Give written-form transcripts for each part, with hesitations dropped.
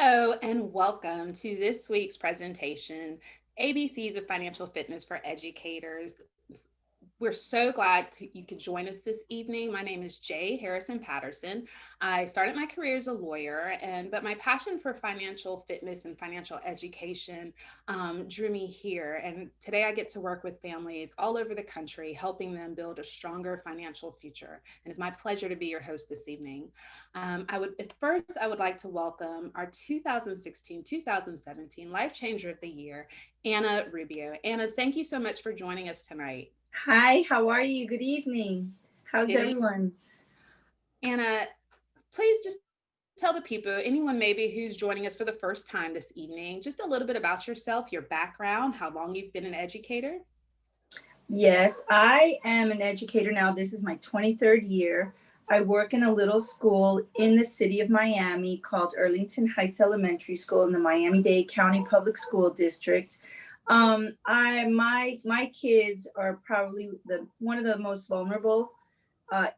Hello and welcome to this week's presentation, ABCs of Financial Fitness for Educators. We're so glad you could join us this evening. My name is Jay Harrison Patterson. I started my career as a lawyer, but my passion for financial fitness and financial education drew me here. And today I get to work with families all over the country, helping them build a stronger financial future. And it's my pleasure to be your host this evening. I would like to welcome our 2016-2017 Life Changer of the Year, Anna Rubio. Anna, thank you so much for joining us tonight. Hi, how are you? Good evening. How's Good evening. everyone? Anna, please just tell the people, anyone maybe who's joining us for the first time this evening, just a little bit about yourself, your background, how long you've been an educator. Yes, I am an educator now. This is my 23rd year. I work in a little school in the city of Miami called Arlington Heights Elementary School in the Miami-Dade County Public School District. My kids are probably the one of the most vulnerable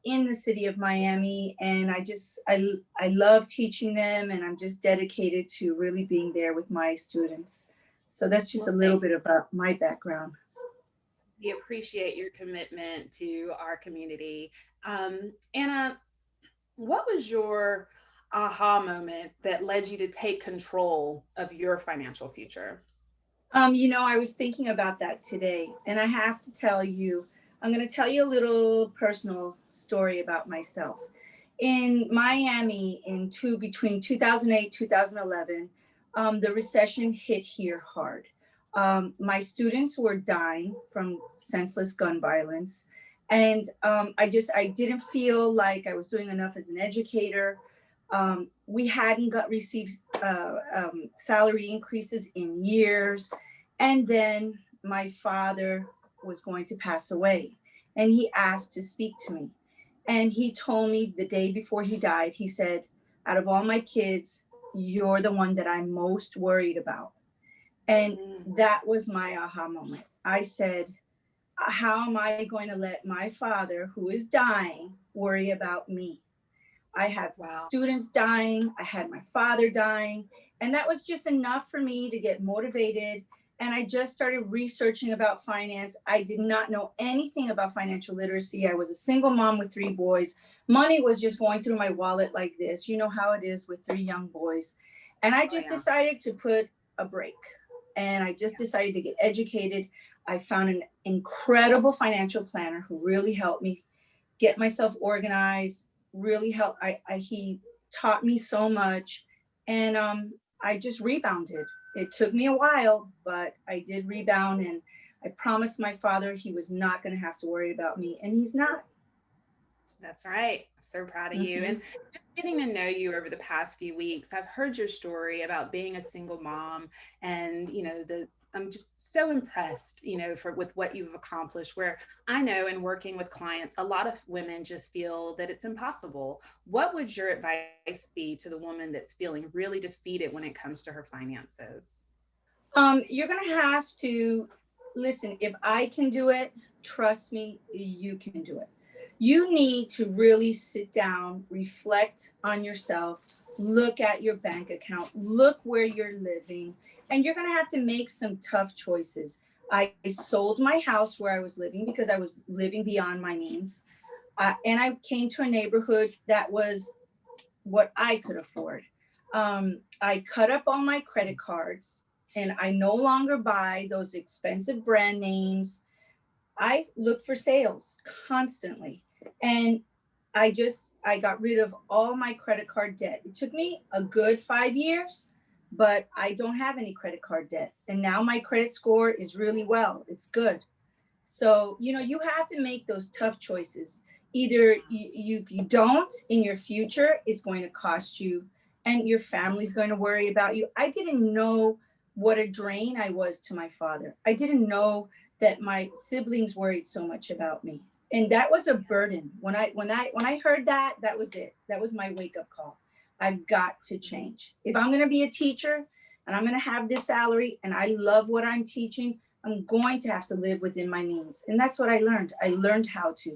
in the city of Miami, and I love teaching them, and I'm just dedicated to really being there with my students. So that's just a Well, little bit about my background. we appreciate your commitment to our community. Anna, what was your aha moment that led you to take control of your financial future? I was thinking about that today, and I have to tell you, I'm going to tell you a little personal story about myself. In Miami, between 2008 2011, the recession hit here hard. My students were dying from senseless gun violence, and I didn't feel like I was doing enough as an educator. We hadn't got received salary increases in years, and then my father was going to pass away, and he asked to speak to me. And he told me the day before he died, he said, out of all my kids, you're the one that I'm most worried about. And Mm, that was my aha moment. I said, how am I going to let my father, who is dying, worry about me? I have wow. students dying. I had my father dying. And that was just enough for me to get motivated. And I just started researching about finance. I did not know anything about financial literacy. I was a single mom with three boys. Money was just going through my wallet like this. You know how it is with three young boys. And I Oh, just yeah. decided to put a break. And I just decided to get educated. I found an incredible financial planner who really helped me get myself organized, really helped. He taught me so much, and I just rebounded. It took me a while, but I did rebound, and I promised my father he was not going to have to worry about me, and he's not. That's right. So proud of you. Mm-hmm. And just getting to know you over the past few weeks, I've heard your story about being a single mom and, the I'm just so impressed, for with what you've accomplished. Where I know in working with clients, a lot of women just feel that it's impossible. What would your advice be to the woman that's feeling really defeated when it comes to her finances? You're going to have to listen. If I can do it, trust me, you can do it. You need to really sit down, reflect on yourself, look at your bank account, look where you're living, and you're going to have to make some tough choices. I sold my house where I was living because I was living beyond my means. And I came to a neighborhood that was what I could afford. I cut up all my credit cards, and I no longer buy those expensive brand names. I look for sales constantly. And I got rid of all my credit card debt. It took me a good 5 years, but I don't have any credit card debt. And now my credit score is really well. It's good. So, you have to make those tough choices. Either if you don't in your future, it's going to cost you, and your family's going to worry about you. I didn't know what a drain I was to my father. I didn't know that my siblings worried so much about me. And that was a burden. When I heard that, that was it. That was my wake up call. I've got to change. If I'm going to be a teacher and I'm going to have this salary and I love what I'm teaching, I'm going to have to live within my means. And that's what I learned. I learned how to.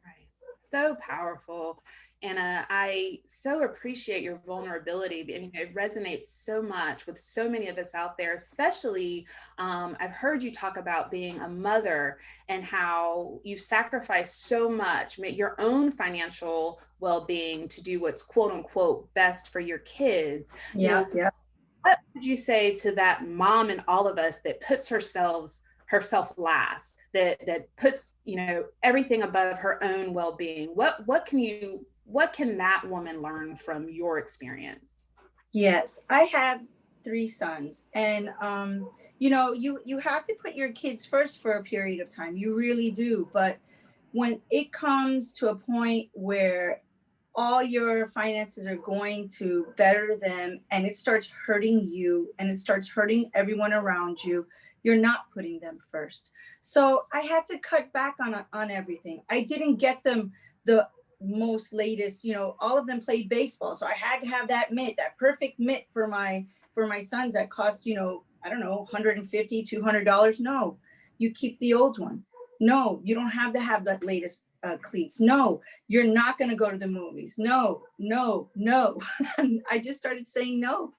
Right. So powerful. And I so appreciate your vulnerability. I mean, it resonates so much with so many of us out there, especially I've heard you talk about being a mother and how you sacrifice so much, your own financial well being to do what's quote unquote best for your kids. You Yeah, know, yeah. what would you say to that mom and all of us that puts herself last, that puts, everything above her own well-being? What can that woman learn from your experience? Yes, I have three sons, and you have to put your kids first for a period of time. You really do. But when it comes to a point where all your finances are going to better them, and it starts hurting you and it starts hurting everyone around you, you're not putting them first. So I had to cut back on everything. I didn't get them the most latest, all of them played baseball, so I had to have that mitt, that perfect mitt for my sons that cost, I don't know, 150 $200. No, you keep the old one. No, you don't have to have that latest cleats. No, you're not going to go to the movies. No, no, no. I just started saying no,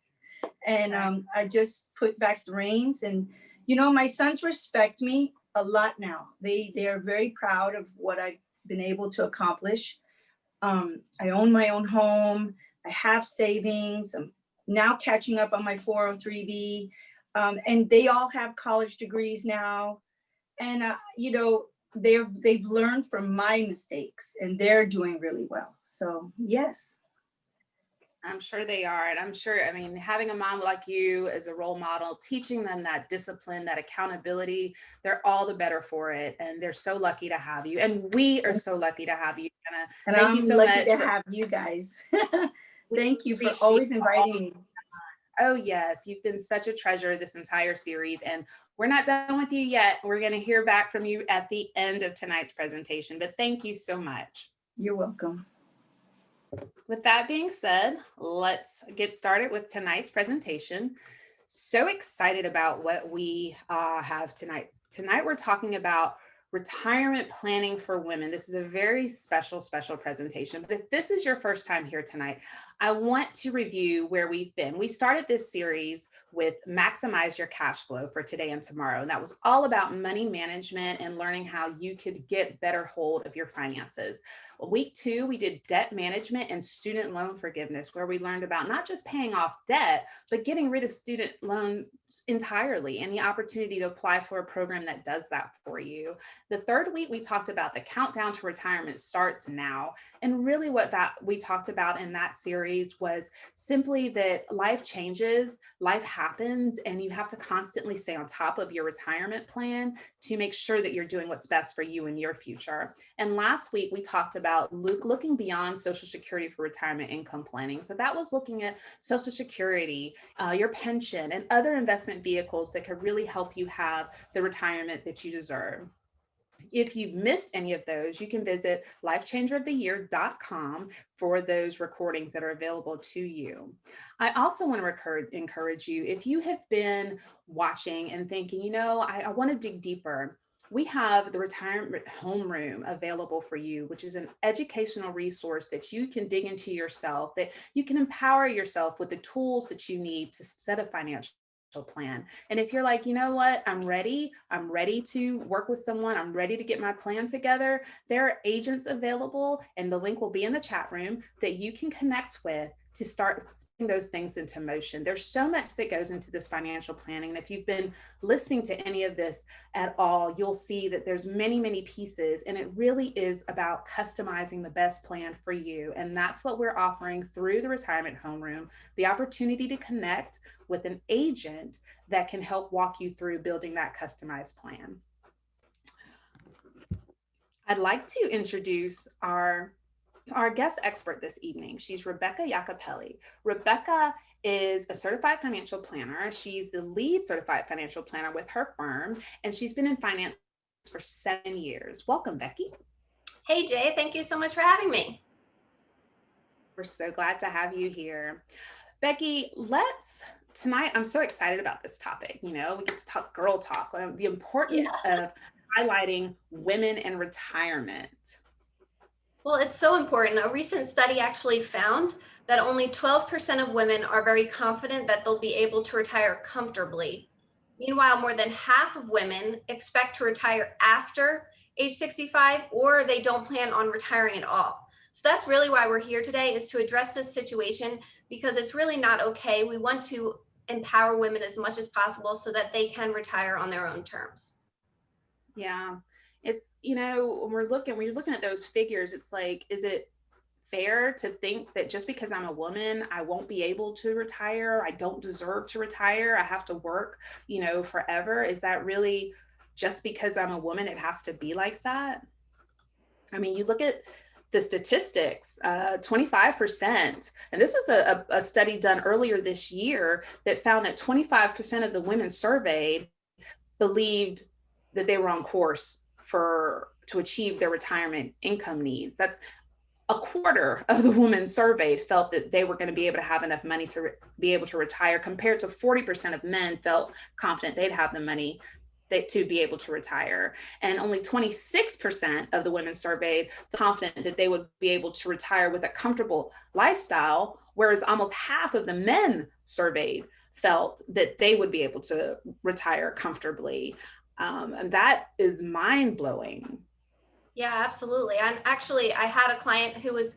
and I just put back the reins. And my sons respect me a lot now. They are very proud of what I've been able to accomplish. I own my own home. I have savings. I'm now catching up on my 403b, and they all have college degrees now. And they've learned from my mistakes, and they're doing really well. So yes. I'm sure they are. And I'm sure, I mean, having a mom like you as a role model, teaching them that discipline, that accountability, they're all the better for it. And they're so lucky to have you. And we are so lucky to have you, Anna. And Thank you I'm so lucky much to for have you guys. we Thank you for appreciate always all. inviting me. Oh, yes. You've been such a treasure this entire series. And we're not done with you yet. We're going to hear back from you at the end of tonight's presentation. But thank you so much. You're welcome. With that being said, let's get started with tonight's presentation. So excited about what we have tonight. Tonight, we're talking about retirement planning for women. This is a very special presentation. But if this is your first time here tonight, I want to review where we've been. We started this series with Maximize Your Cash Flow for today and tomorrow. And that was all about money management and learning how you could get better hold of your finances. Week 2, we did debt management and student loan forgiveness, where we learned about not just paying off debt, but getting rid of student loans entirely and the opportunity to apply for a program that does that for you. The third week, we talked about the countdown to retirement starts now. And really what that we talked about in that series was simply that life changes, life happens, and you have to constantly stay on top of your retirement plan to make sure that you're doing what's best for you in your future. And last week, we talked about looking beyond Social Security for retirement income planning. So that was looking at Social Security, your pension, and other investment vehicles that could really help you have the retirement that you deserve. If you've missed any of those, you can visit lifechangeroftheyear.com for those recordings that are available to you. I also want to encourage you, if you have been watching and thinking, I want to dig deeper, we have the Retirement Homeroom available for you, which is an educational resource that you can dig into yourself, that you can empower yourself with the tools that you need to set a financial plan. And if you're like, you know what, I'm ready to work with someone, I'm ready to get my plan together, there are agents available, and the link will be in the chat room, that you can connect with to start putting those things into motion. There's so much that goes into this financial planning. And if you've been listening to any of this at all, you'll see that there's many pieces, and it really is about customizing the best plan for you. And that's what we're offering through the Retirement Homeroom, the opportunity to connect with an agent that can help walk you through building that customized plan. I'd like to introduce our guest expert this evening. She's Rebecca Iacopelli. Rebecca is a certified financial planner. She's the lead certified financial planner with her firm, and she's been in finance for 7 years. Welcome, Becky. Hey, Jay. Thank you so much for having me. We're so glad to have you here. Becky, tonight, I'm so excited about this topic. We get to talk girl talk, the importance of highlighting women in retirement. Well, it's so important. A recent study actually found that only 12% of women are very confident that they'll be able to retire comfortably. Meanwhile, more than half of women expect to retire after age 65, or they don't plan on retiring at all. So that's really why we're here today, is to address this situation, because it's really not okay. We want to empower women as much as possible so that they can retire on their own terms. Yeah. It's, when you're looking at those figures, it's like, is it fair to think that just because I'm a woman, I won't be able to retire? I don't deserve to retire. I have to work, forever. Is that really just because I'm a woman, it has to be like that? I mean, you look at the statistics, 25%, and this was a study done earlier this year that found that 25% of the women surveyed believed that they were on course for to achieve their retirement income needs. That's a quarter of the women surveyed felt that they were going to be able to have enough money to be able to retire, compared to 40% of men felt confident they'd have the money to be able to retire. And only 26% of the women surveyed confident that they would be able to retire with a comfortable lifestyle, whereas almost half of the men surveyed felt that they would be able to retire comfortably. And that is mind blowing. Yeah, absolutely. And actually, I had a client who was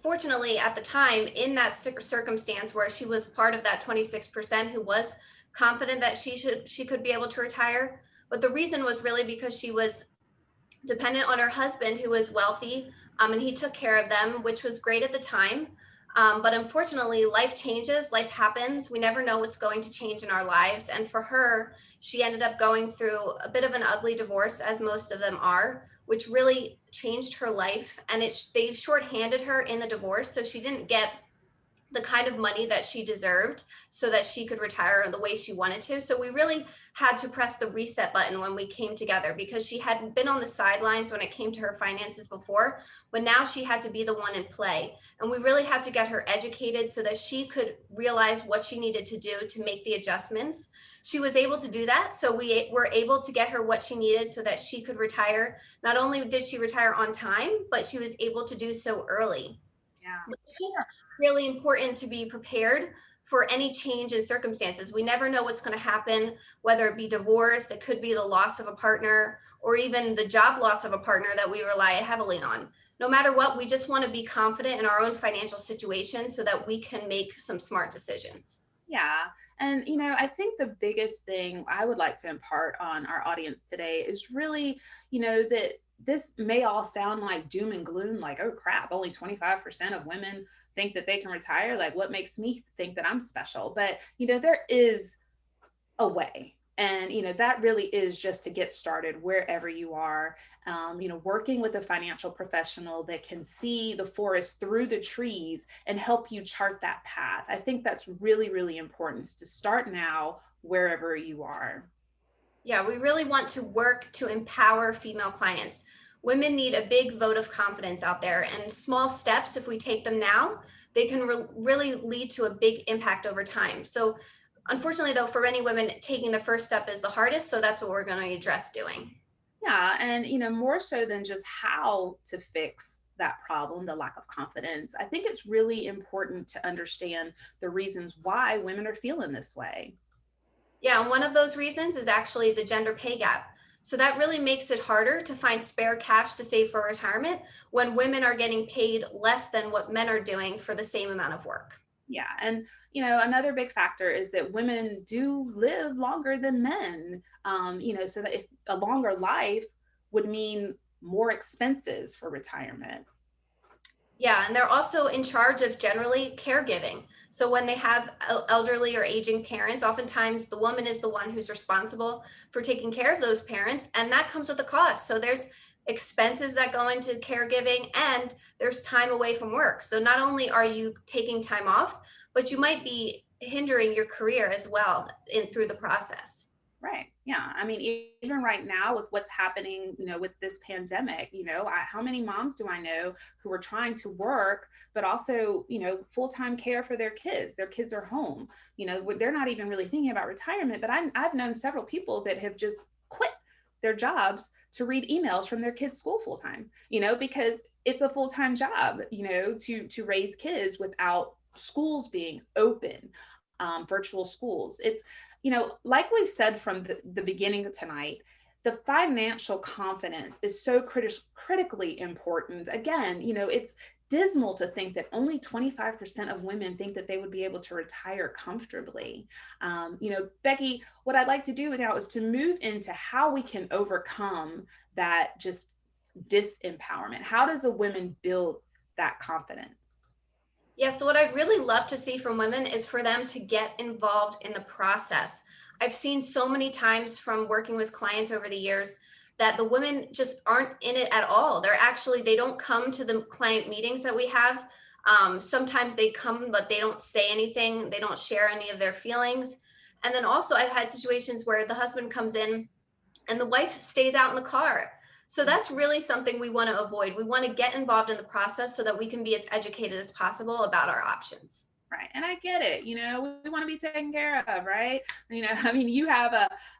fortunately at the time in that circumstance where she was part of that 26% who was confident that she could be able to retire. But the reason was really because she was dependent on her husband, who was wealthy, and he took care of them, which was great at the time. But unfortunately, life changes, life happens. We never know what's going to change in our lives. And for her, she ended up going through a bit of an ugly divorce, as most of them are, which really changed her life. And they shorthanded her in the divorce, so she didn't get the kind of money that she deserved so that she could retire the way she wanted to. So we really had to press the reset button when we came together, because she had been on the sidelines when it came to her finances before, but now she had to be the one in play. And we really had to get her educated so that she could realize what she needed to do to make the adjustments. She was able to do that. So we were able to get her what she needed so that she could retire. Not only did she retire on time, but she was able to do so early. Yeah. It's just really important to be prepared for any change in circumstances. We never know what's going to happen, whether it be divorce, it could be the loss of a partner, or even the job loss of a partner that we rely heavily on. No matter what, we just want to be confident in our own financial situation so that we can make some smart decisions. Yeah. And, I think the biggest thing I would like to impart on our audience today is really, that this may all sound like doom and gloom, like, oh crap, only 25% of women think that they can retire. Like, what makes me think that I'm special? But, there is a way. And, that really is just to get started wherever you are. Working with a financial professional that can see the forest through the trees and help you chart that path. I think that's really, really important, is to start now wherever you are. Yeah, we really want to work to empower female clients. Women need a big vote of confidence out there, and small steps, if we take them now, they can really lead to a big impact over time. So, unfortunately, though, for many women, taking the first step is the hardest. So, that's what we're going to address doing. Yeah. And, more so than just how to fix that problem, the lack of confidence, I think it's really important to understand the reasons why women are feeling this way. Yeah, and one of those reasons is actually the gender pay gap. So that really makes it harder to find spare cash to save for retirement when women are getting paid less than what men are doing for the same amount of work. Yeah. And, another big factor is that women do live longer than men, so that if a longer life would mean more expenses for retirement. Yeah, and they're also in charge of generally caregiving. So when they have elderly or aging parents, oftentimes the woman is the one who's responsible for taking care of those parents, and that comes with a cost. So there's expenses that go into caregiving, and there's time away from work. So not only are you taking time off, but you might be hindering your career as well in through the process. Right. Yeah. I mean, even right now with what's happening, with this pandemic, how many moms do I know who are trying to work, but also, full-time care for their kids? Their kids are home, they're not even really thinking about retirement. But I've known several people that have just quit their jobs to read emails from their kids' school full time, because it's a full-time job, to raise kids without schools being open, virtual schools. It's, like we've said from the beginning of tonight, the financial confidence is so critically important. Again, it's dismal to think that only 25% of women think that they would be able to retire comfortably. Becky, what I'd like to do now is to move into how we can overcome that just disempowerment. How does a woman build that confidence? Yeah, so what I'd really love to see from women is for them to get involved in the process. I've seen so many times from working with clients over the years that the women just aren't in it at all. They don't come to the client meetings that we have. Sometimes they come, but they don't say anything, they don't share any of their feelings. And then also, I've had situations where the husband comes in and the wife stays out in the car. So that's really something we want to avoid. We want to get involved in the process so that we can be as educated as possible about our options. Right. And I get it. We want to be taken care of, right? I mean, you have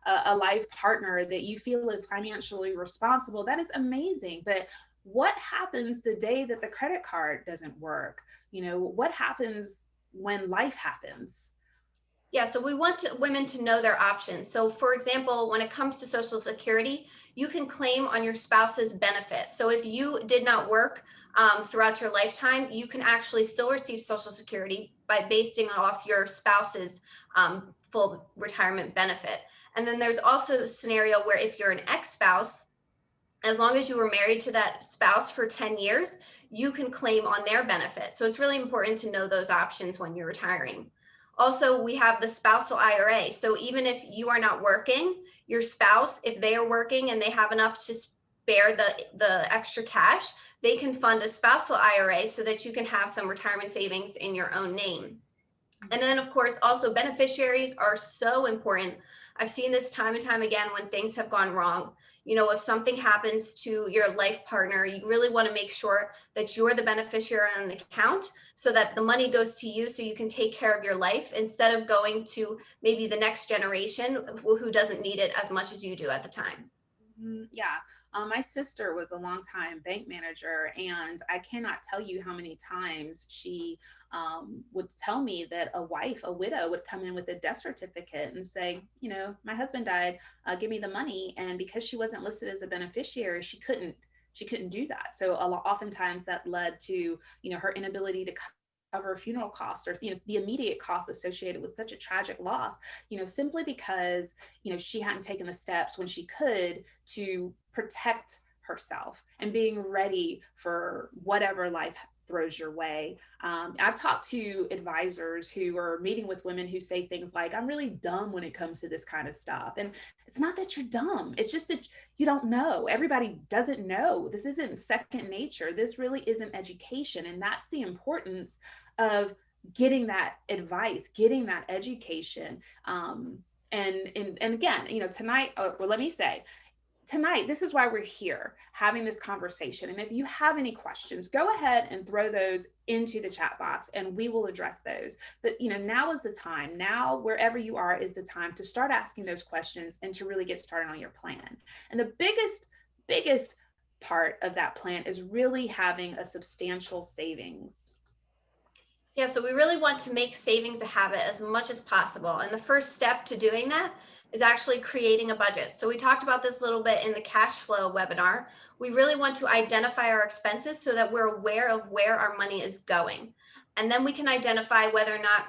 a life partner that you feel is financially responsible. That is amazing. But what happens the day that the credit card doesn't work? What happens when life happens? Yeah, so we want women to know their options. So, for example, when it comes to Social Security, you can claim on your spouse's benefit. So, if you did not work throughout your lifetime, you can actually still receive Social Security by basing it off your spouse's full retirement benefit. And then there's also a scenario where if you're an ex spouse, as long as you were married to that spouse for 10 years, you can claim on their benefit. So it's really important to know those options when you're retiring. Also, we have the spousal IRA. So even if you are not working, your spouse, if they are working and they have enough to spare the extra cash, they can fund a spousal IRA so that you can have some retirement savings in your own name. And then, of course, also beneficiaries are so important. I've seen this time and time again when things have gone wrong. If something happens to your life partner, you really want to make sure that you're the beneficiary on the account so that the money goes to you so you can take care of your life instead of going to maybe the next generation who doesn't need it as much as you do at the time. Yeah. My sister was a longtime bank manager, and I cannot tell you how many times she would tell me that a widow, would come in with a death certificate and say, my husband died, give me the money. And because she wasn't listed as a beneficiary, she couldn't do that. So oftentimes that led to, her inability to cover funeral costs, or the immediate costs associated with such a tragic loss, simply because she hadn't taken the steps when she could to protect herself and being ready for whatever life throws your way. I've talked to advisors who are meeting with women who say things like, I'm really dumb when it comes to this kind of stuff. And it's not that you're dumb, it's just that you don't know. Everybody doesn't know. This isn't second nature. This really isn't education. And that's the importance of getting that advice, getting that education. And again, tonight, well, let me say, tonight, this is why we're here having this conversation. And if you have any questions, go ahead and throw those into the chat box and we will address those. But now is the time. Now, wherever you are, is the time to start asking those questions and to really get started on your plan. And the biggest part of that plan is really having a substantial savings. Yeah, so we really want to make savings a habit as much as possible. And the first step to doing that is actually creating a budget. So we talked about this a little bit in the cash flow webinar. We really want to identify our expenses so that we're aware of where our money is going. And then we can identify whether or not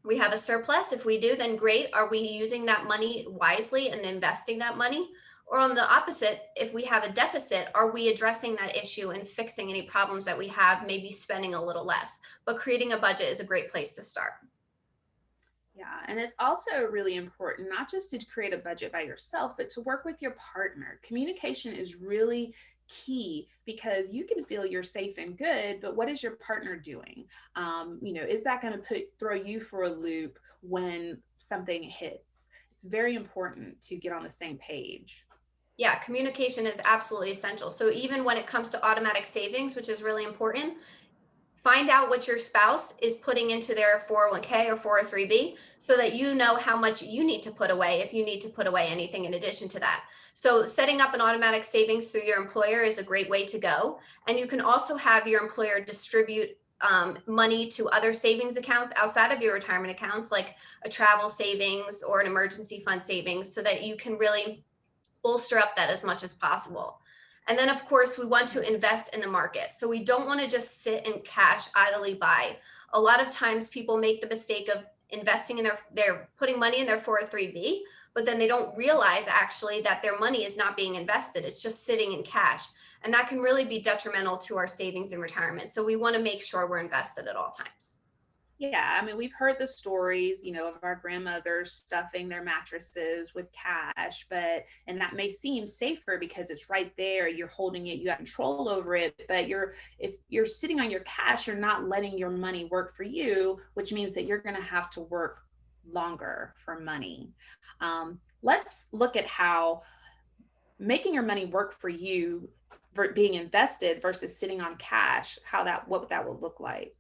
we have a surplus. If we do, then great. Are we using that money wisely and investing that money? Or on the opposite, if we have a deficit, are we addressing that issue and fixing any problems that we have, maybe spending a little less? But creating a budget is a great place to start. Yeah, and it's also really important not just to create a budget by yourself, but to work with your partner. Communication is really key because you can feel you're safe and good, but what is your partner doing? Is that going to throw you for a loop when something hits? It's very important to get on the same page. Yeah, communication is absolutely essential. So even when it comes to automatic savings, which is really important, Find out what your spouse is putting into their 401k or 403b so that you know how much you need to put away if you need to put away anything in addition to that. So setting up an automatic savings through your employer is a great way to go. And you can also have your employer distribute money to other savings accounts outside of your retirement accounts, like a travel savings or an emergency fund savings, so that you can really bolster up that as much as possible. And then, of course, we want to invest in the market. So we don't want to just sit in cash idly by. A lot of times people make the mistake of investing in they're putting money in their 403b, but then they don't realize actually that their money is not being invested. It's just sitting in cash. And that can really be detrimental to our savings and retirement. So we want to make sure we're invested at all times. Yeah, I mean, we've heard the stories, of our grandmothers stuffing their mattresses with cash, and that may seem safer because it's right there, you're holding it, you have control over it, but if you're sitting on your cash, you're not letting your money work for you, which means that you're going to have to work longer for money. Let's look at how making your money work for you, being invested versus sitting on cash, what that would look like.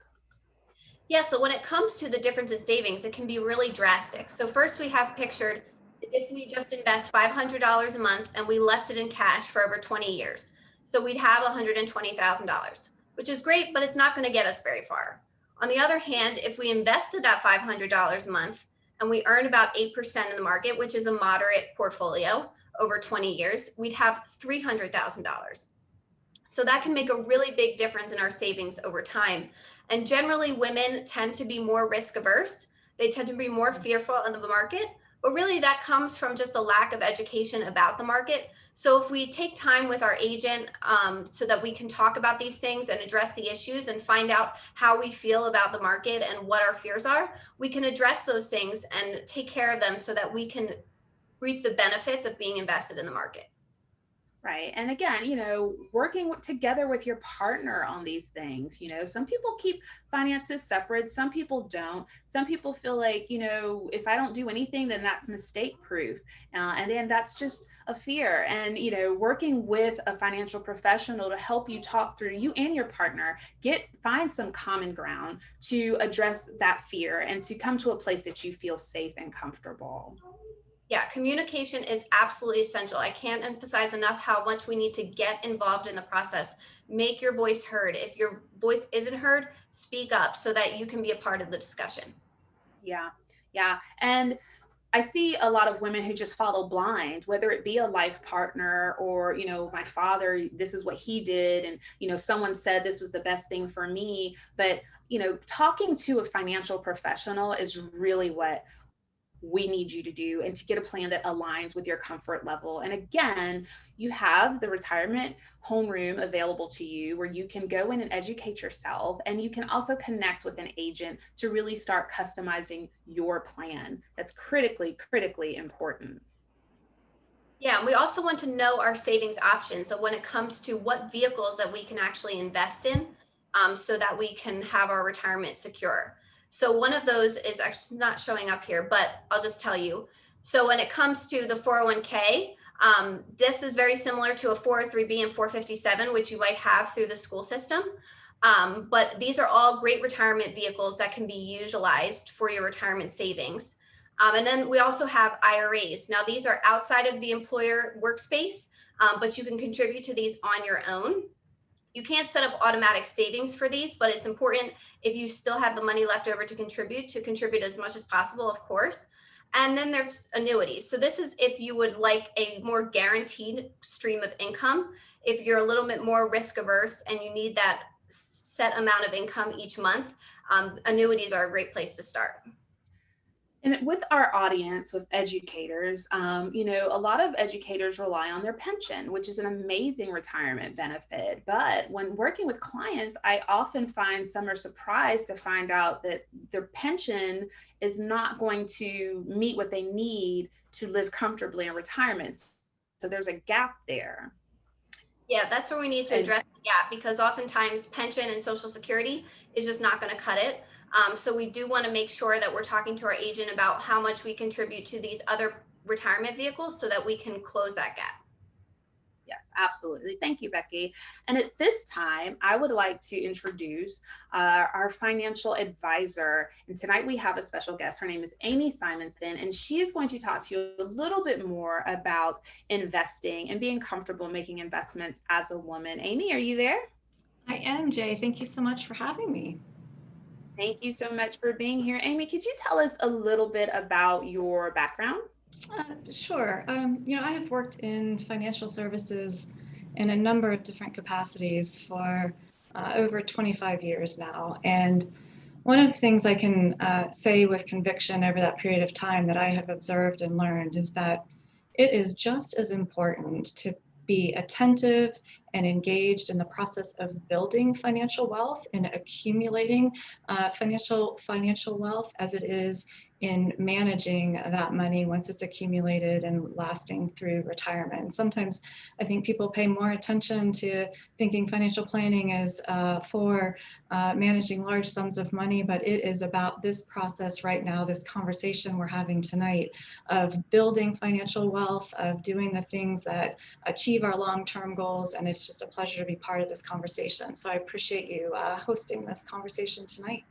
Yeah, so when it comes to the difference in savings, it can be really drastic. So first we have pictured if we just invest $500 a month and we left it in cash for over 20 years. So we'd have $120,000, which is great, but it's not going to get us very far. On the other hand, if we invested that $500 a month and we earned about 8% in the market, which is a moderate portfolio over 20 years, we'd have $300,000. So that can make a really big difference in our savings over time. And generally, women tend to be more risk averse. They tend to be more fearful of the market, but really that comes from just a lack of education about the market. So if we take time with our agent so that we can talk about these things and address the issues and find out how we feel about the market and what our fears are, we can address those things and take care of them so that we can reap the benefits of being invested in the market. Right. And again, working together with your partner on these things. Some people keep finances separate, some people don't. Some people feel like, if I don't do anything, then that's mistake proof. And then that's just a fear. And, working with a financial professional to help you talk through, you and your partner, find some common ground to address that fear and to come to a place that you feel safe and comfortable. Yeah, communication is absolutely essential. I can't emphasize enough how much we need to get involved in the process. Make your voice heard. If your voice isn't heard, speak up so that you can be a part of the discussion. Yeah. Yeah. And I see a lot of women who just follow blind, whether it be a life partner or, my father, this is what he did. And, someone said this was the best thing for me. But, talking to a financial professional is really what we need you to do, and to get a plan that aligns with your comfort level. And again, you have the retirement homeroom available to you where you can go in and educate yourself, and you can also connect with an agent to really start customizing your plan. That's critically important. Yeah, and we also want to know our savings options. So when it comes to what vehicles that we can actually invest in, so that we can have our retirement secure. So one of those is actually not showing up here, but I'll just tell you. So when it comes to the 401k, this is very similar to a 403b and 457, which you might have through the school system. But these are all great retirement vehicles that can be utilized for your retirement savings. And then we also have IRAs. Now, these are outside of the employer workspace, but you can contribute to these on your own. You can't set up automatic savings for these, but it's important if you still have the money left over to contribute as much as possible, of course. And then there's annuities. So this is if you would like a more guaranteed stream of income, if you're a little bit more risk averse and you need that set amount of income each month, annuities are a great place to start. And with our audience, with educators, a lot of educators rely on their pension, which is an amazing retirement benefit. But when working with clients, I often find some are surprised to find out that their pension is not going to meet what they need to live comfortably in retirement. So there's a gap there. Yeah, that's where we need to address the gap, because oftentimes pension and Social Security is just not going to cut it. So we do want to make sure that we're talking to our agent about how much we contribute to these other retirement vehicles so that we can close that gap. Yes, absolutely. Thank you, Becky. And at this time, I would like to introduce our financial advisor. And tonight we have a special guest. Her name is Amy Simonson, and she is going to talk to you a little bit more about investing and being comfortable making investments as a woman. Amy, are you there? I am, Jay. Thank you so much for having me. Thank you so much for being here. Amy, could you tell us a little bit about your background? Sure. I have worked in financial services in a number of different capacities for over 25 years now. And one of the things I can say with conviction over that period of time that I have observed and learned is that it is just as important to be attentive and engaged in the process of building financial wealth and accumulating financial wealth as it is in managing that money once it's accumulated and lasting through retirement. And sometimes I think people pay more attention to thinking financial planning is for managing large sums of money, but it is about this process right now, this conversation we're having tonight of building financial wealth, of doing the things that achieve our long-term goals. And it's just a pleasure to be part of this conversation. So I appreciate you hosting this conversation tonight.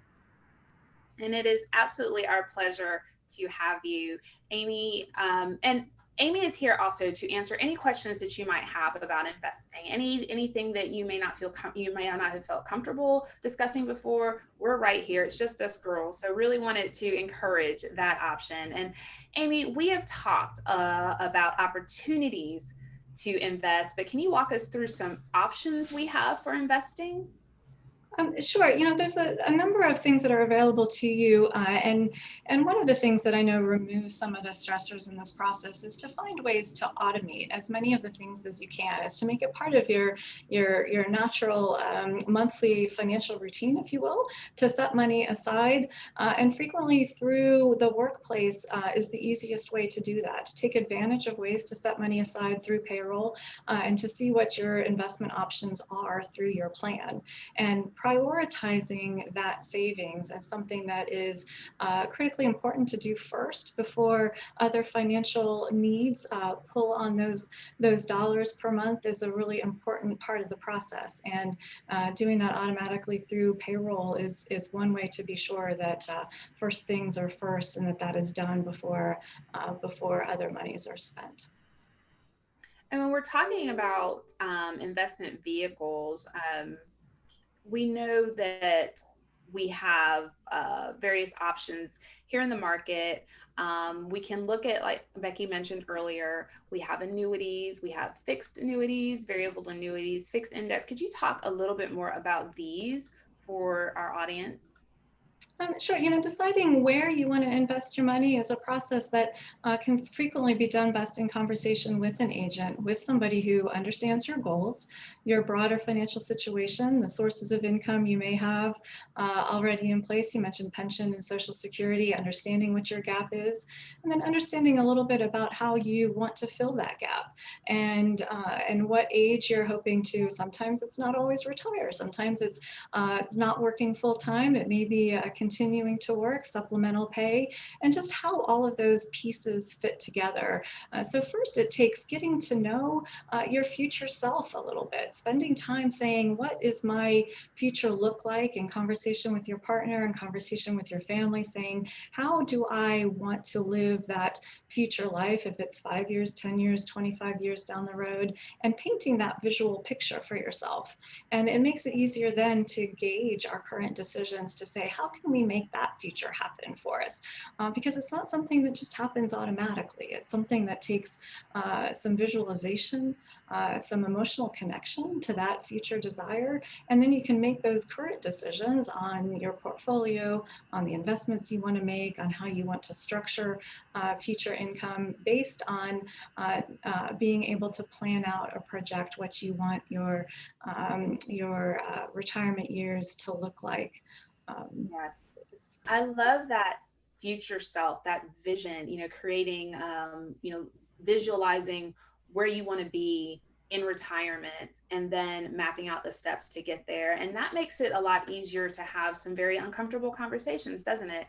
And it is absolutely our pleasure to have you, Amy. And Amy is here also to answer any questions that you might have about investing. Anything that you may not you may not have felt comfortable discussing before. We're right here. It's just us girls. So really wanted to encourage that option. And Amy, we have talked about opportunities to invest, but can you walk us through some options we have for investing? Sure. There's a number of things that are available to you, and one of the things that I know removes some of the stressors in this process is to find ways to automate as many of the things as you can, is to make it part of your natural monthly financial routine, if you will, to set money aside, and frequently through the workplace is the easiest way to do that. To take advantage of ways to set money aside through payroll, and to see what your investment options are through your plan. And prioritizing that savings as something that is critically important to do first before other financial needs pull on those dollars per month is a really important part of the process. And doing that automatically through payroll is one way to be sure that first things are first and that is done before other monies are spent. And when we're talking about investment vehicles, we know that we have various options here in the market. We can look at, like Becky mentioned earlier, we have annuities, we have fixed annuities, variable annuities, fixed index. Could you talk a little bit more about these for our audience? Sure. Deciding where you want to invest your money is a process that can frequently be done best in conversation with an agent, with somebody who understands your goals, your broader financial situation, the sources of income you may have already in place. You mentioned pension and Social Security, understanding what your gap is, and then understanding a little bit about how you want to fill that gap and what age you're hoping to. Sometimes it's not always retire. Sometimes it's not working full time. It may be continuing to work, supplemental pay, and just how all of those pieces fit together. So first it takes getting to know your future self a little bit, spending time saying, what is my future look like, in conversation with your partner, in conversation with your family, saying, how do I want to live that future life, if it's 5 years, 10 years, 25 years down the road, and painting that visual picture for yourself. And it makes it easier then to gauge our current decisions to say, how can we make that future happen for us? Because it's not something that just happens automatically. It's something that takes some visualization, some emotional connection to that future desire. And then you can make those current decisions on your portfolio, on the investments you want to make, on how you want to structure future income based on being able to plan out or project what you want your retirement years to look like. Yes, I love that future self, that vision, creating, visualizing where you want to be in retirement and then mapping out the steps to get there. And that makes it a lot easier to have some very uncomfortable conversations, doesn't it?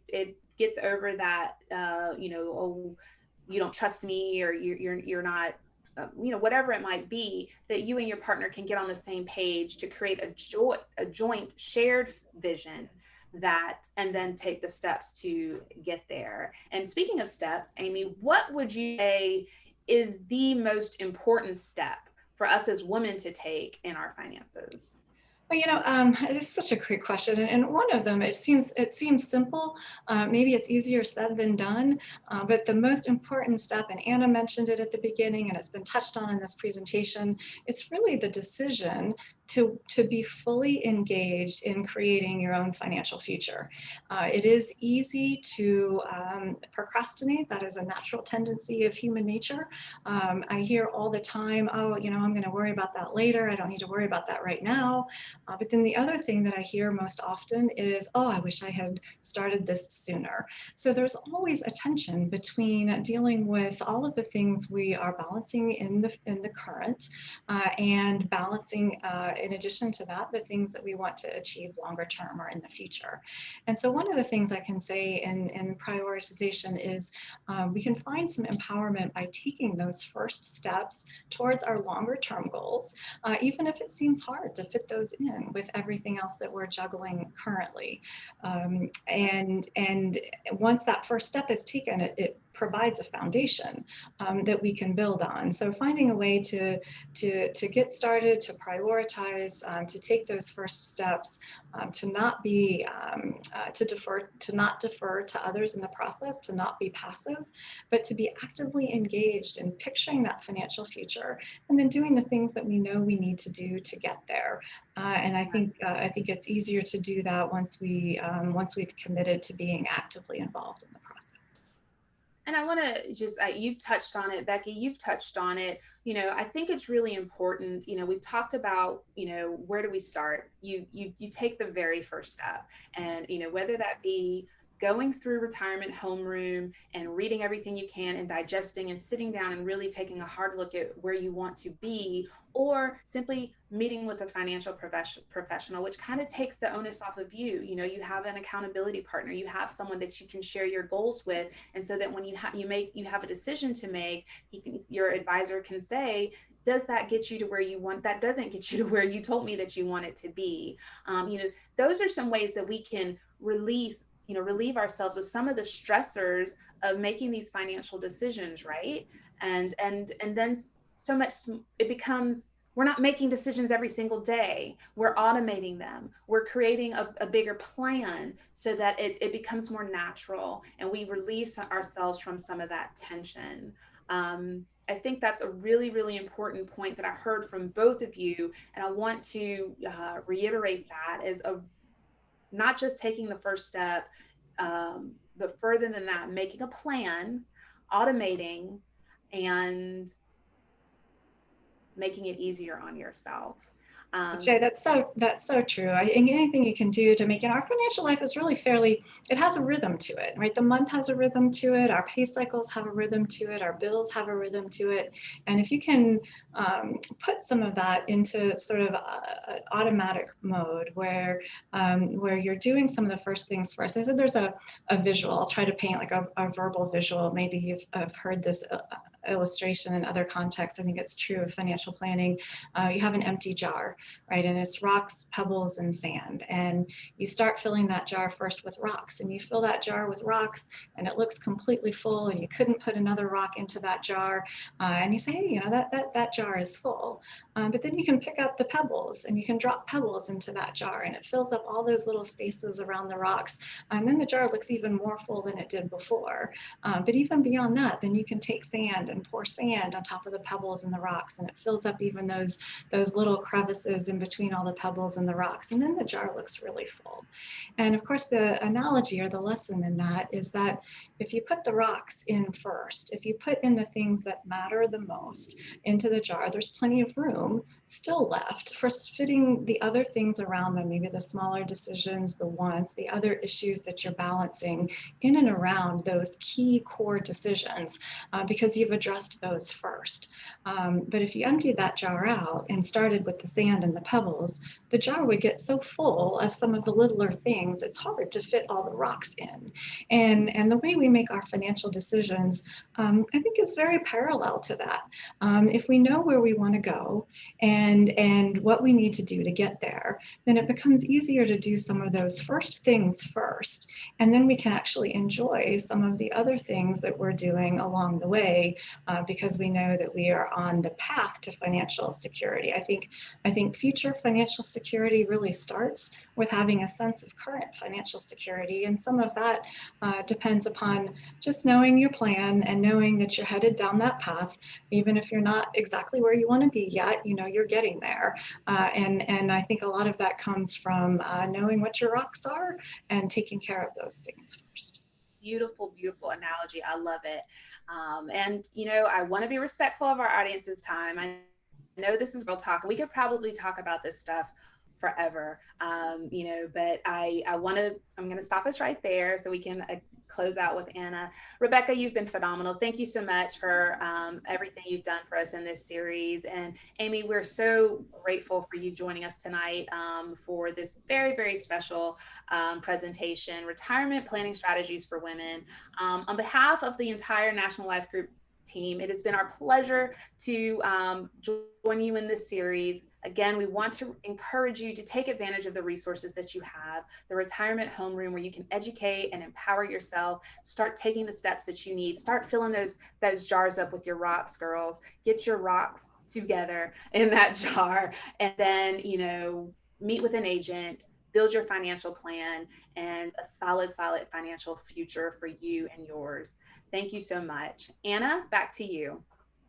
It gets over that, oh, you don't trust me, or you're not whatever it might be, that you and your partner can get on the same page to create a joint shared vision, that, and then take the steps to get there. And speaking of steps, Amy, what would you say is the most important step for us as women to take in our finances? Well, it's such a great question, and one of them, it seems simple. Maybe it's easier said than done, but the most important step, and Anna mentioned it at the beginning, and it's been touched on in this presentation. It's really the decision to be fully engaged in creating your own financial future. It is easy to procrastinate. That is a natural tendency of human nature. I hear all the time, oh, I'm going to worry about that later. I don't need to worry about that right now. But then the other thing that I hear most often is, oh, I wish I had started this sooner. So there's always a tension between dealing with all of the things we are balancing in the current, and balancing, in addition to that, the things that we want to achieve longer term or in the future. And so one of the things I can say in prioritization is we can find some empowerment by taking those first steps towards our longer term goals, even if it seems hard to fit those in with everything else that we're juggling currently. And once that first step is taken, it provides a foundation that we can build on. So finding a way to get started, to prioritize, to take those first steps, to not be to not defer to others in the process, to not be passive, but to be actively engaged in picturing that financial future, and then doing the things that we know we need to do to get there. And I think it's easier to do that once we've committed to being actively involved in the process. And I want to just, you've touched on it, Becky, you've touched on it. I think it's really important. We've talked about, where do we start? You take the very first step, and, whether that be going through retirement homeroom and reading everything you can and digesting and sitting down and really taking a hard look at where you want to be, or simply meeting with a financial professional, which kind of takes the onus off of you. You have an accountability partner, you have someone that you can share your goals with, and so that when you have a decision to make, your advisor can say, does that get you to where you want? That doesn't get you to where you told me that you want it to be. Those are some ways that we can relieve ourselves of some of the stressors of making these financial decisions, right? And then so much, it becomes, we're not making decisions every single day. We're automating them. We're creating a bigger plan so that it becomes more natural, and we relieve ourselves from some of that tension. I think that's a really, really important point that I heard from both of you. And I want to reiterate that as not just taking the first step, but further than that, making a plan, automating, and making it easier on yourself. Jay, that's so true. I think anything you can do to make it, our financial life is really it has a rhythm to it, right? The month has a rhythm to it. Our pay cycles have a rhythm to it. Our bills have a rhythm to it. And if you can put some of that into sort of an automatic mode where you're doing some of the first things first. I said there's a visual. I'll try to paint like a verbal visual. Maybe you've heard this illustration in other contexts. I think it's true of financial planning. You have an empty jar, right? And it's rocks, pebbles, and sand. And you start filling that jar first with rocks, and you fill that jar with rocks, and it looks completely full, and you couldn't put another rock into that jar. And you say, hey, that jar is full. But then you can pick up the pebbles, and you can drop pebbles into that jar, and it fills up all those little spaces around the rocks. And then the jar looks even more full than it did before. But even beyond that, then you can take sand and pour sand on top of the pebbles and the rocks, and it fills up even those little crevices in between all the pebbles and the rocks, and then the jar looks really full. And of course, the analogy or the lesson in that is that if you put the rocks in first, if you put in the things that matter the most into the jar, there's plenty of room still left for fitting the other things around them, maybe the smaller decisions, the wants, the other issues that you're balancing in and around those key core decisions, because you've addressed those first. But if you emptied that jar out and started with the sand and the pebbles, the jar would get so full of some of the littler things, it's hard to fit all the rocks in. And the way we make our financial decisions, I think is very parallel to that. If we know where we want to go and what we need to do to get there, then it becomes easier to do some of those first things first. And then we can actually enjoy some of the other things that we're doing along the way because we know that we are on the path to financial security. I think future financial security really starts with having a sense of current financial security. And some of that depends upon just knowing your plan and knowing that you're headed down that path, even if you're not exactly where you want to be yet, you know, you're getting there. And I think a lot of that comes from knowing what your rocks are and taking care of those things first. Beautiful, beautiful analogy. I love it. And, you know, I want to be respectful of our audience's time. I know this is real talk. We could probably talk about this stuff forever, you know, but I'm going to stop us right there so we can close out with Anna. Rebecca, you've been phenomenal. Thank you so much for everything you've done for us in this series. And Amy, we're so grateful for you joining us tonight for this very, very special presentation, Retirement Planning Strategies for Women. On behalf of the entire National Life Group team, it has been our pleasure to join you in this series. Again, we want to encourage you to take advantage of the resources that you have, the retirement homeroom where you can educate and empower yourself, start taking the steps that you need, start filling those jars up with your rocks, girls. Get your rocks together in that jar, and then, you know, meet with an agent, build your financial plan, and a solid financial future for you and yours. Thank you so much. Anna, back to you.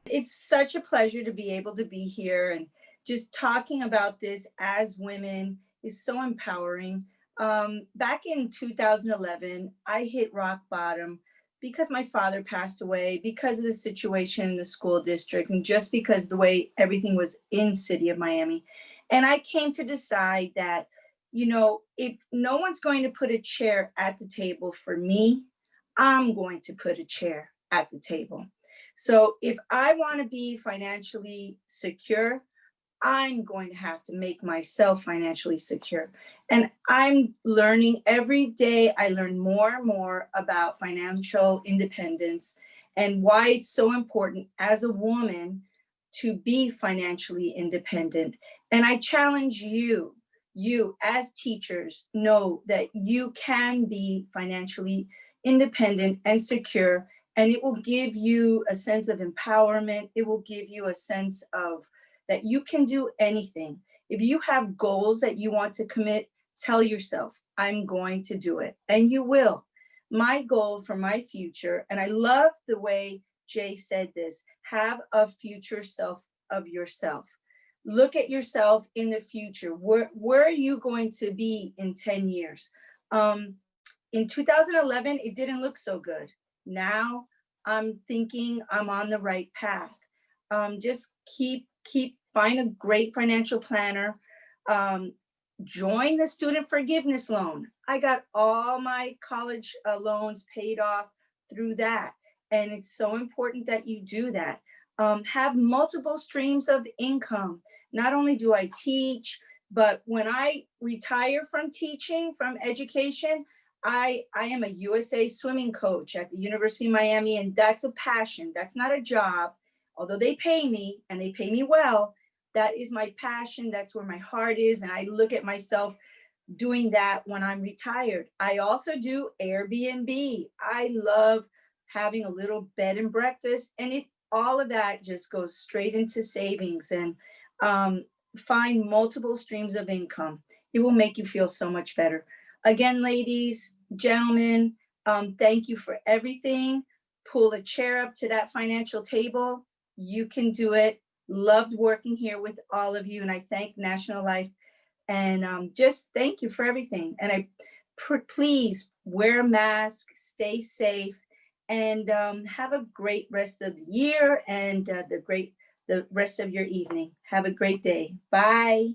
It's such a pleasure to be able to be here, and just talking about this as women is so empowering. Back in 2011, I hit rock bottom because my father passed away, because of the situation in the school district, and just because the way everything was in city of Miami. And I came to decide that, you know, if no one's going to put a chair at the table for me, I'm going to put a chair at the table. So if I want to be financially secure, I'm going to have to make myself financially secure. And I'm learning every day. I learn more and more about financial independence and why it's so important as a woman to be financially independent. And I challenge you as teachers, know that you can be financially independent and secure, and it will give you a sense of empowerment. It will give you a sense of that you can do anything. If you have goals that you want to commit, tell yourself, I'm going to do it, and you will. My goal for my future, and I love the way Jay said this, have a future self of yourself. Look at yourself in the future. Where are you going to be in 10 years? In 2011, it didn't look so good. Now I'm thinking I'm on the right path. Just find a great financial planner. Join the student forgiveness loan. I got all my college loans paid off through that. And it's so important that you do that. Have multiple streams of income. Not only do I teach, but when I retire from teaching, from education, I am a USA swimming coach at the University of Miami, and that's a passion. That's not a job. Although they pay me, and they pay me well, that is my passion. That's where my heart is. And I look at myself doing that when I'm retired. I also do Airbnb. I love having a little bed and breakfast, and all of that just goes straight into savings. And find multiple streams of income. It will make you feel so much better. Again, ladies, gentlemen, thank you for everything. Pull a chair up to that financial table. You can do it. Loved working here with all of you. And I thank National Life. And just thank you for everything. And please wear a mask, stay safe, and have a great rest of the year and the rest of your evening. Have a great day. Bye.